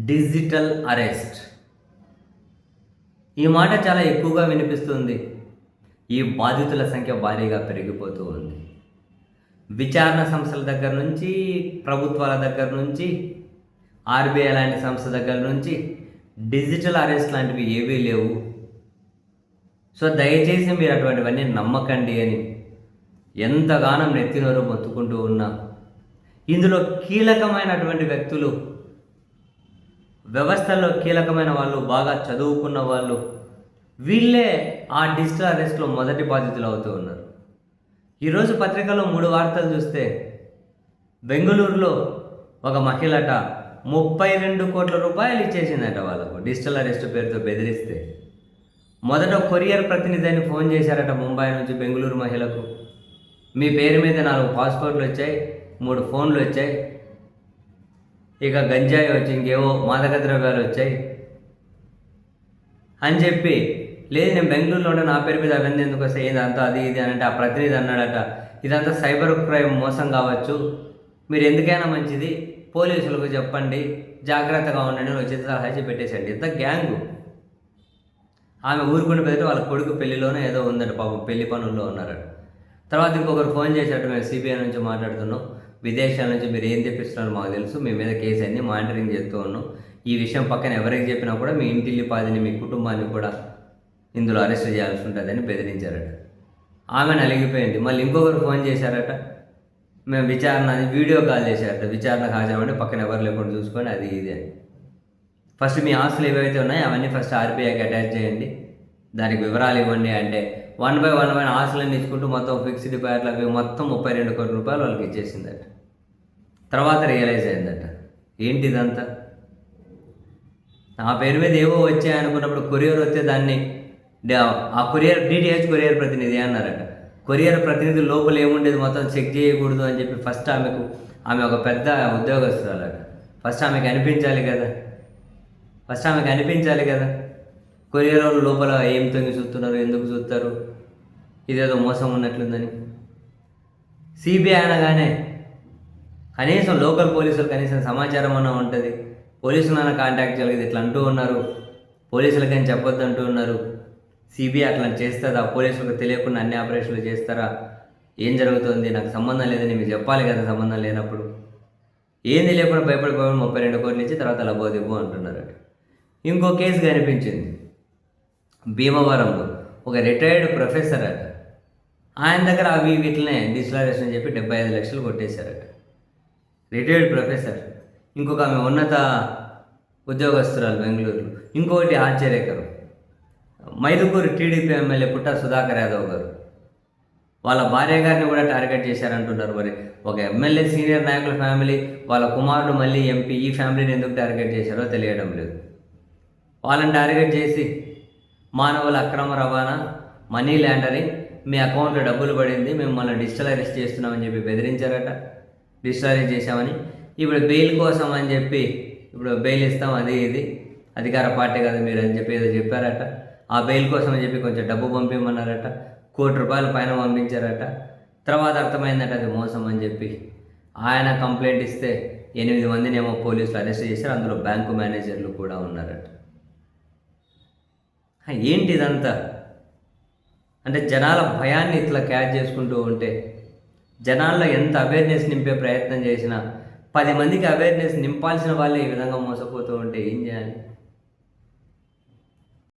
Digital arrest. ఈ మాట చాలా ఎక్కువగా వినిపిస్తుంది. ఈ బాధితుల సంఖ్య భారీగా పెరిగిపోతూ ఉంది. విచారణ సంస్థల దగ్గర నుంచి, ప్రభుత్వాల దగ్గర నుంచి, ఆర్బీఐ లాంటి సంస్థ దగ్గర నుంచి డిజిటల్ అరెస్ట్ లాంటివి ఏవీ లేవు. సో దయచేసి మీరు అటువంటివన్నీ నమ్మకండి అని ఎంతగానో నెత్తినోరు మొత్తుకుంటూ ఉన్నా, ఇందులో కీలకమైనటువంటి వ్యక్తులు, వ్యవస్థలో కీలకమైన వాళ్ళు, బాగా చదువుకున్న వాళ్ళు, వీళ్ళే ఆ డిజిటల్ అరెస్ట్లో మొదటి బాధితులు అవుతూ ఉన్నారు. ఈరోజు పత్రికలో 3 వార్తలు చూస్తే, బెంగళూరులో ఒక మహిళట 32 కోట్ల రూపాయలు ఇచ్చేసిందట వాళ్ళకు డిజిటల్ అరెస్ట్ పేరుతో బెదిరిస్తే. మొదట కొరియర్ ప్రతినిధి అని ఫోన్ చేశారట ముంబై నుంచి బెంగళూరు మహిళకు. మీ పేరు మీద 4 పాస్పోర్ట్లు వచ్చాయి, 3 ఫోన్లు వచ్చాయి, ఇక గంజాయి వచ్చి ఇంకేవో మాదక ద్రవ్యాలు వచ్చాయి అని చెప్పి, లేదు నేను బెంగళూరులో ఉంటే నా పేరు మీద అవన్నీ ఎందుకు వస్తాయి, ఇదంతా అది ఇది అని అంటే ఆ ప్రతినిధి అన్నాడట, ఇదంతా సైబర్ క్రైమ్ మోసం కావచ్చు, మీరు ఎందుకైనా మంచిది పోలీసులకు చెప్పండి, జాగ్రత్తగా ఉండండి అని వచ్చి సలహా పెట్టేసండి. ఇంత గ్యాంగు. ఆమె ఊరుకుని పెడితే వాళ్ళ కొడుకు పెళ్లిలోనే ఏదో ఉందట, పాపం పెళ్లి పనుల్లో ఉన్నారట. తర్వాత ఇంకొకరు ఫోన్ చేశారట, మేము సిబిఐ నుంచి మాట్లాడుతున్నాం, విదేశాల నుంచి మీరు ఏం తెప్పిస్తున్నారో మాకు తెలుసు, మీ మీద కేసు అన్ని మానిటరింగ్ చేస్తూ ఉన్నాం, ఈ విషయం పక్కన ఎవరికి చెప్పినా కూడా మీ ఇంటిల్లిపాదిని, మీ కుటుంబాన్ని కూడా ఇందులో అరెస్ట్ చేయాల్సి ఉంటుందని బెదిరించారట. ఆమె నలిగిపోయింది. మళ్ళీ ఇంకొకరు ఫోన్ చేశారట, మేము విచారణ వీడియో కాల్ చేశారట, విచారణ హాజరమంటే పక్కన ఎవరు లేకుండా చూసుకొని అది ఇది అని. ఫస్ట్ మీ ఆస్తులు ఏవైతే ఉన్నాయో అవన్నీ ఫస్ట్ ఆర్బీఐకి అటాచ్ చేయండి, దానికి వివరాలు ఇవ్వండి అంటే 1 by 1 ఆస్తులన్నీ ఇచ్చుకుంటూ మొత్తం ఫిక్స్డ్ డిపాజిట్లు అవి మొత్తం 32 కోట్ల రూపాయలు వాళ్ళకి ఇచ్చేసిందట. తర్వాత రియలైజ్ అయిందట, ఏంటి ఇదంతా, నా పేరు మీద ఏవో వచ్చాయి అనుకున్నప్పుడు కొరియర్ వస్తే దాన్ని ఆ కొరియర్ డిటిహెచ్ కొరియర్ ప్రతినిధి అన్నారట. కొరియర్ ప్రతినిధి లోపల ఏముండేది మొత్తం చెక్ చేయకూడదు అని చెప్పి ఫస్ట్ ఆమె ఒక పెద్ద ఉద్యోగస్తురాలట. ఫస్ట్ ఆమెకు అనిపించాలి కదా కొరియర్ వాళ్ళు లోపల ఏం తొంగి చూస్తున్నారు, ఎందుకు చూస్తారు, ఇదేదో మోసం ఉన్నట్లుందని. సిబిఐ అనగానే కనీసం లోకల్ పోలీసులు కనీసం సమాచారం అన్న ఉంటుంది, పోలీసులన్నా కాంటాక్ట్ చేయలేదు, ఇట్లా అంటూ ఉన్నారు, పోలీసులకని చెప్పొద్దు అంటూ ఉన్నారు. సిబిఐ అట్లా చేస్తుందా, పోలీసులకు తెలియకుండా అన్ని ఆపరేషన్లు చేస్తారా, ఏం జరుగుతుంది, నాకు సంబంధం లేదని మీరు చెప్పాలి కదా, సంబంధం లేనప్పుడు. ఏంది లేకుండా భయపడిపోయి 32 కోట్లు ఇచ్చి తర్వాత లబోదిబ్బో అంటున్నారట. ఇంకో కేసు కనిపించింది భీమవరంలో, ఒక రిటైర్డ్ ప్రొఫెసర్ అట, ఆయన దగ్గర అవి వీటినే డిజిటల్ అరెస్ట్ అని చెప్పి 75 లక్షలు కొట్టేశారట. Retired professor. ఇంకొక ఆమె ఉన్నత ఉద్యోగస్తురాలు బెంగళూరులో. ఇంకొకటి ఆశ్చర్యకరం, మైదుకూరు టీడీపీ ఎమ్మెల్యే పుట్టా సుధాకర్ యాదవ్ గారు వాళ్ళ భార్య గారిని కూడా టార్గెట్ చేశారంటున్నారు. మరి ఒక ఎమ్మెల్యే సీనియర్ నాయకుల ఫ్యామిలీ, వాళ్ళ కుమారుడు మళ్ళీ ఎంపీ, ఈ ఫ్యామిలీని ఎందుకు టార్గెట్ చేశారో తెలియడం లేదు. వాళ్ళని టార్గెట్ చేసి మానవుల అక్రమ రవాణా, మనీ లాండరింగ్, మీ అకౌంట్లో డబ్బులు పడింది, మేము మళ్ళీ డిజిటల్ అరెస్ట్ చేస్తున్నామని చెప్పి బెదిరించారట. డిజిటల్ అరెస్ట్ చేశామని, ఇప్పుడు బెయిల్ కోసం అని చెప్పి, ఇప్పుడు బెయిల్ ఇస్తాం అది ఇది, అధికార పార్టీ కదా మీరు అని చెప్పి ఏదో చెప్పారట. ఆ బెయిల్ కోసం అని చెప్పి కొంచెం డబ్బు పంపించమన్నారట, 1 కోటి రూపాయలు పైన పంపించారట. తర్వాత అర్థమైందట అది మోసం అని చెప్పి ఆయన కంప్లైంట్ ఇస్తే 8 మందిని ఏమో పోలీసులు అరెస్ట్ చేశారు, అందులో బ్యాంకు మేనేజర్లు కూడా ఉన్నారట. ఏంటి ఇదంతా అంటే, జనాల భయాన్ని ఇట్లా క్యాచ్ చేసుకుంటూ ఉంటే, జనాల్లో ఎంత అవేర్నెస్ నింపే ప్రయత్నం చేసినా 10 మందికి అవేర్నెస్ నింపాల్సిన వాళ్ళే ఈ విధంగా మోసపోతూ ఉంటే ఏం చేయాలి?